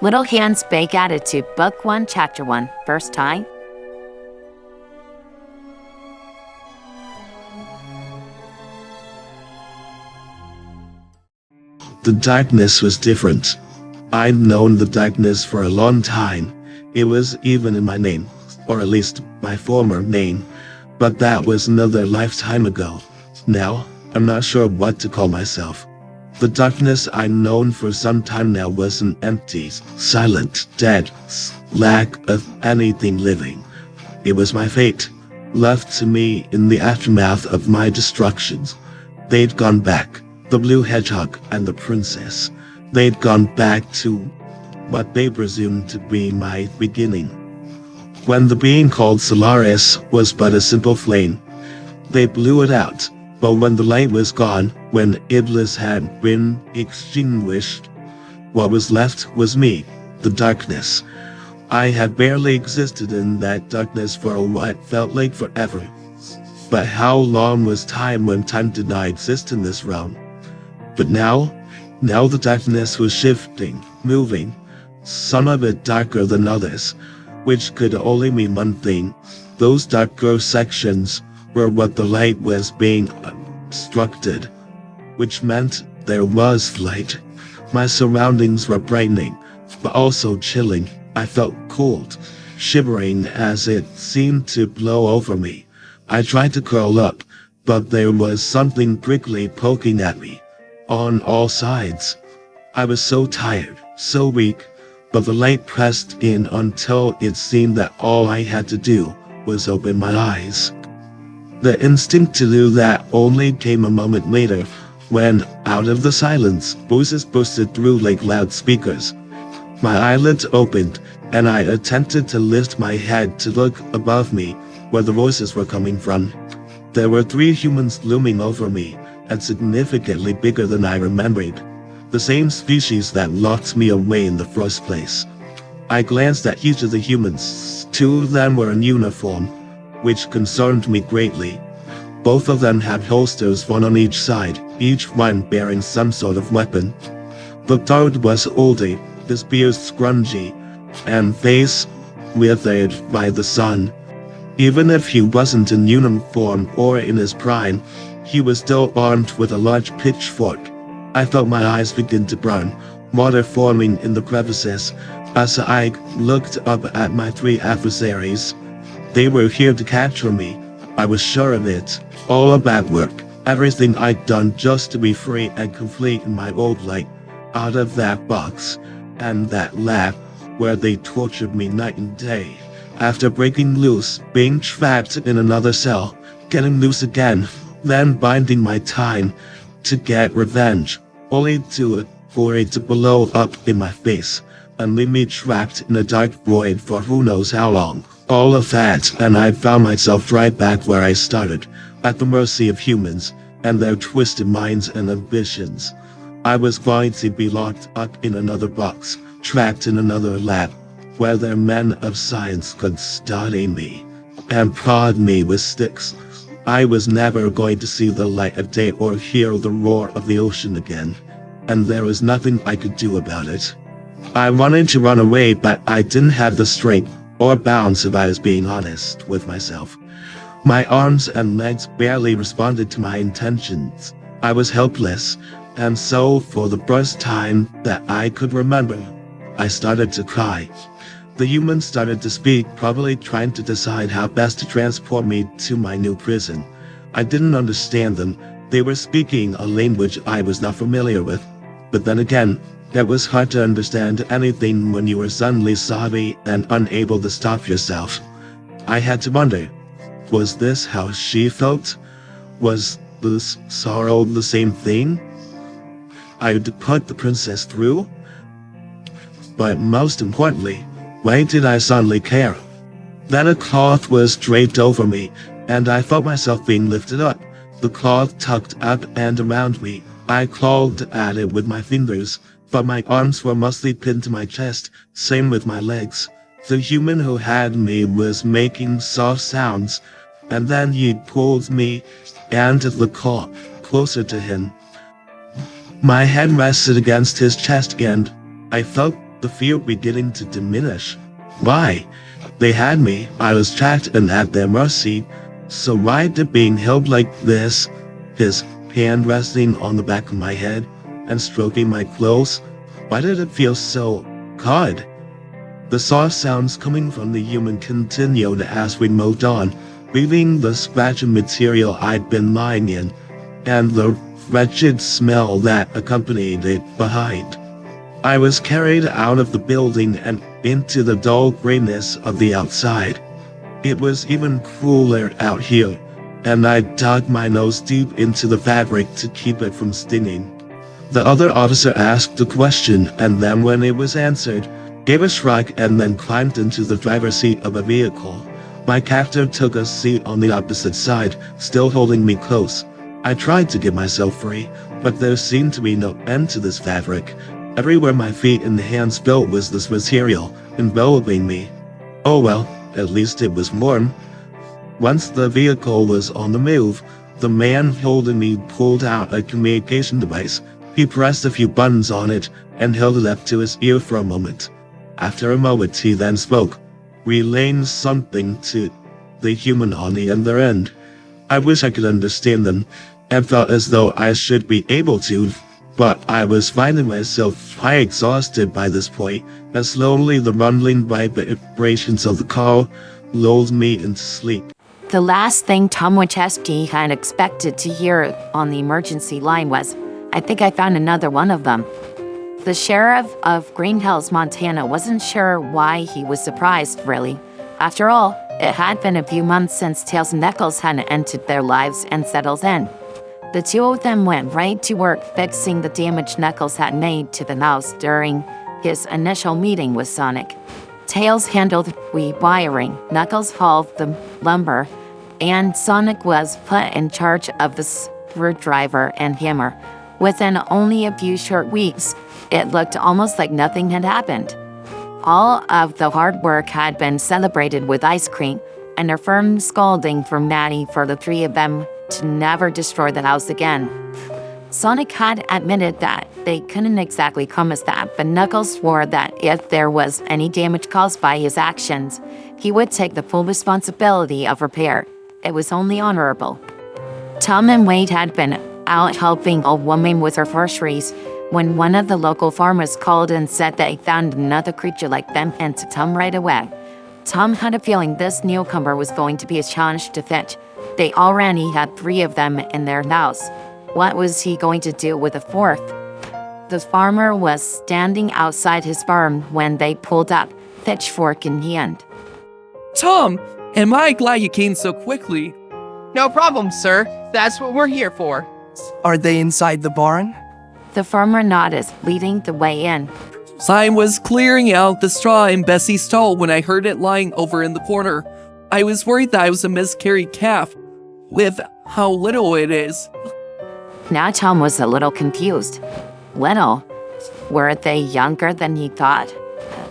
Little Hands Bake Attitude, Book 1, Chapter 1, First Time. The darkness was different. I'd known the darkness for a long time. It was even in my name, or at least my former name, but that was another lifetime ago. Now, I'm not sure what to call myself. The darkness I'd known for some time now was an empty, silent, dead lack of anything living. It was my fate, left to me in the aftermath of my destructions. They'd gone back, the blue hedgehog and the princess. They'd gone back to what they presumed to be my beginning. When the being called Solaris was but a simple flame, they blew it out. But when the light was gone, when Iblis had been extinguished, what was left was me, the darkness. I had barely existed in that darkness for what felt like forever. But how long was time when time did not exist in this realm? But now the darkness was shifting, moving, some of it darker than others, which could only mean one thing. Those darker sections were what the light was being obstructed, which meant there was light. My surroundings were brightening, but also chilling. I felt cold, shivering as it seemed to blow over me. I tried to curl up, but there was something prickly poking at me on all sides. I was so tired, so weak, but the light pressed in until it seemed that all I had to do was open my eyes. The instinct to do that only came a moment later, when, out of the silence, voices boosted through like loudspeakers. My eyelids opened, and I attempted to lift my head to look above me, where the voices were coming from. There were 3 humans looming over me, and significantly bigger than I remembered. The same species that locked me away in the first place. I glanced at each of the humans. 2 of them were in uniform, which concerned me greatly. Both of them had holsters, one on each side, each one bearing some sort of weapon. The third was older, his beard scrungy, and face withered by the sun. Even if he wasn't in uniform or in his prime, he was still armed with a large pitchfork. I felt my eyes begin to burn, water forming in the crevices, as I looked up at my 3 adversaries. They were here to capture me. I was sure of it. All a bad work. Everything I'd done just to be free and complete in my old life. Out of that box, and that lab, where they tortured me night and day. After breaking loose, being trapped in another cell, getting loose again, then binding my time to get revenge, only for it to blow up in my face, and leave me trapped in a dark void for who knows how long. All of that, and I found myself right back where I started, at the mercy of humans, and their twisted minds and ambitions. I was going to be locked up in another box, trapped in another lab, where their men of science could study me, and prod me with sticks. I was never going to see the light of day or hear the roar of the ocean again, and there was nothing I could do about it. I wanted to run away, but I didn't have the strength or bounce if I was being honest with myself. My arms and legs barely responded to my intentions. I was helpless, and so for the first time that I could remember, I started to cry. The humans started to speak, probably trying to decide how best to transport me to my new prison. I didn't understand them. They were speaking a language I was not familiar with. But then again, it was hard to understand anything when you were suddenly sorry and unable to stop yourself. I had to wonder, was this how she felt? Was this sorrow the same thing I'd put the princess through? But most importantly, why did I suddenly care? Then a cloth was draped over me, and I felt myself being lifted up. The cloth tucked up and around me. I clawed at it with my fingers, but my arms were mostly pinned to my chest, same with my legs. The human who had me was making soft sounds, and then he pulled me and the cloth closer to him. My head rested against his chest and I felt the fear beginning to diminish. Why? They had me, I was trapped and at their mercy. So why did being held like this, his hand resting on the back of my head and stroking my clothes, why did it feel so odd? The soft sounds coming from the human continued as we moved on, leaving the scratchy material I'd been lying in, and the wretched smell that accompanied it behind. I was carried out of the building and into the dull grayness of the outside. It was even cooler out here, and I dug my nose deep into the fabric to keep it from stinging. The other officer asked a question, and then when it was answered, gave a shrug and then climbed into the driver's seat of a vehicle. My captor took a seat on the opposite side, still holding me close. I tried to get myself free, but there seemed to be no end to this fabric. Everywhere my feet and hands felt was this material, enveloping me. Oh well, at least it was warm. Once the vehicle was on the move, the man holding me pulled out a communication device. He pressed a few buttons on it and held it up to his ear for a moment. After a moment he then spoke, relaying something to the human on the other end. I wish I could understand them, and felt as though I should be able to, but I was finding myself quite exhausted by this point, as slowly the rumbling vibrations of the car lulled me into sleep. The last thing Tom Winchester had expected to hear on the emergency line was, "I think I found another one of them." The sheriff of Green Hills, Montana wasn't sure why he was surprised, really. After all, it had been a few months since Tails and Knuckles had entered their lives and settled in. The two of them went right to work fixing the damage Knuckles had made to the house during his initial meeting with Sonic. Tails handled rewiring, Knuckles hauled the lumber, and Sonic was put in charge of the screwdriver and hammer. Within only a few short weeks, it looked almost like nothing had happened. All of the hard work had been celebrated with ice cream and a firm scolding from Maddie for the three of them to never destroy the house again. Sonic had admitted that they couldn't exactly promise that, but Knuckles swore that if there was any damage caused by his actions, he would take the full responsibility of repair. It was only honorable. Tom and Wade had been out helping a woman with her groceries when one of the local farmers called and said they found another creature like them and to Tom right away. Tom had a feeling this newcomer was going to be a challenge to fetch. They already had 3 of them in their house. What was he going to do with a 4th? The farmer was standing outside his farm when they pulled up, pitchfork in hand. Tom, am I glad you came so quickly? No problem, sir. That's what we're here for. Are they inside the barn? The farmer nodded, leading the way in. I was clearing out the straw in Bessie's stall when I heard it lying over in the corner. I was worried that I was a miscarried calf, with how little it is. Now Tom was a little confused. Little? Were they younger than he thought?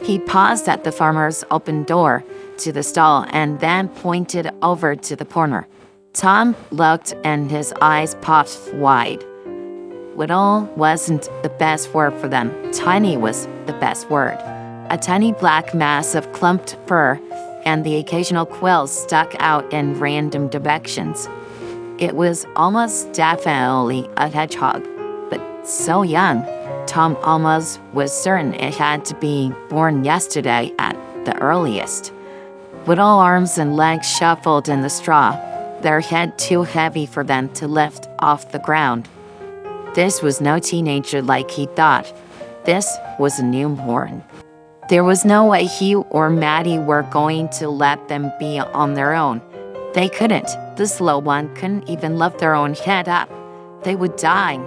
He paused at the farmer's open door to the stall and then pointed over to the corner. Tom looked and his eyes popped wide. Little wasn't the best word for them. Tiny was the best word. A tiny black mass of clumped fur and the occasional quills stuck out in random directions. It was almost definitely a hedgehog, but so young. Tom almost was certain it had to be born yesterday at the earliest. Little arms and legs shuffled in the straw, their head too heavy for them to lift off the ground. This was no teenager like he thought. This was a newborn. There was no way he or Maddie were going to let them be on their own. They couldn't. This little one couldn't even lift their own head up. They would die.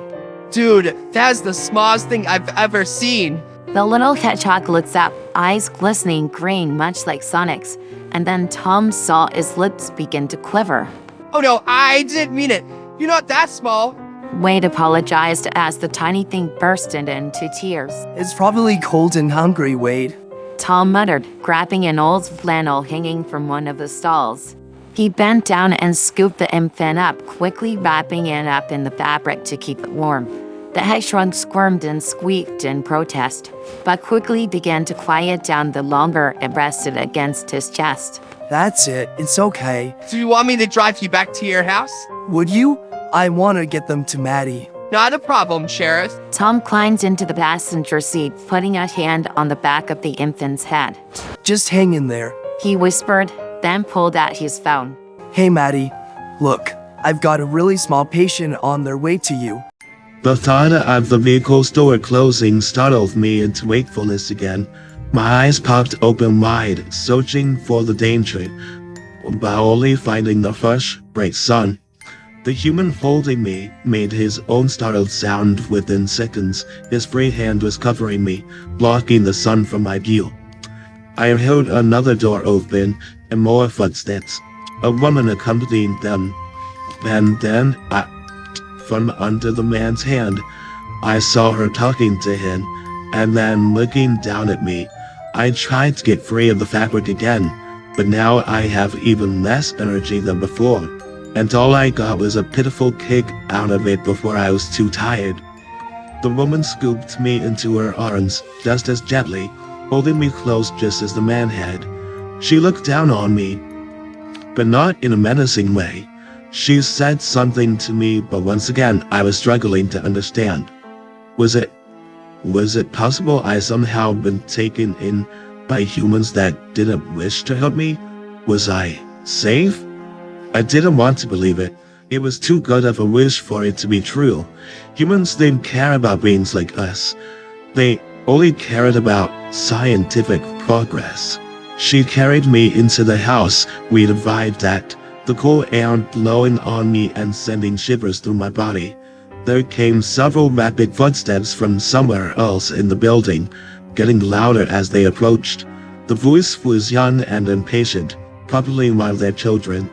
Dude, that's the smallest thing I've ever seen. The little hedgehog looked up, eyes glistening green much like Sonic's, and then Tom saw his lips begin to quiver. Oh no, I didn't mean it. You're not that small. Wade apologized as the tiny thing burst into tears. It's probably cold and hungry, Wade. Tom muttered, grabbing an old flannel hanging from one of the stalls. He bent down and scooped the infant up, quickly wrapping it up in the fabric to keep it warm. The hedgehog squirmed and squeaked in protest, but quickly began to quiet down the longer it rested against his chest. That's it. It's okay. Do you want me to drive you back to your house? Would you? I want to get them to Maddie. Not a problem, Sheriff. Tom climbed into the passenger seat, putting a hand on the back of the infant's head. Just hang in there. He whispered, then pulled out his phone. Hey, Maddie. Look, I've got a really small patient on their way to you. The thought of the vehicle's door closing startled me into wakefulness again. My eyes popped open wide, searching for the danger, but only finding the fresh, bright sun. The human holding me made his own startled sound within seconds. His free hand was covering me, blocking the sun from my view. I heard another door open and more footsteps. A woman accompanied them. And then, from under the man's hand, I saw her talking to him, and then looking down at me. I tried to get free of the fabric again, but now I have even less energy than before, and all I got was a pitiful kick out of it before I was too tired. The woman scooped me into her arms, just as gently, holding me close just as the man had. She looked down on me, but not in a menacing way. She said something to me, but once again I was struggling to understand. Was it possible I somehow been taken in by humans that didn't wish to help me? Was I safe? I didn't want to believe it. It was too good of a wish for it to be true. Humans didn't care about beings like us. They only cared about scientific progress. She carried me into the house we'd arrived at, the cool air blowing on me and sending shivers through my body. There came several rapid footsteps from somewhere else in the building, getting louder as they approached. The voice was young and impatient, probably one of their children.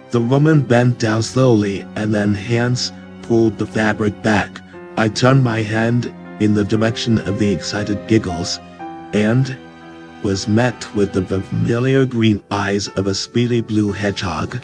The woman bent down slowly, and then hands pulled the fabric back. I turned my hand in the direction of the excited giggles, and was met with the familiar green eyes of a speedy blue hedgehog.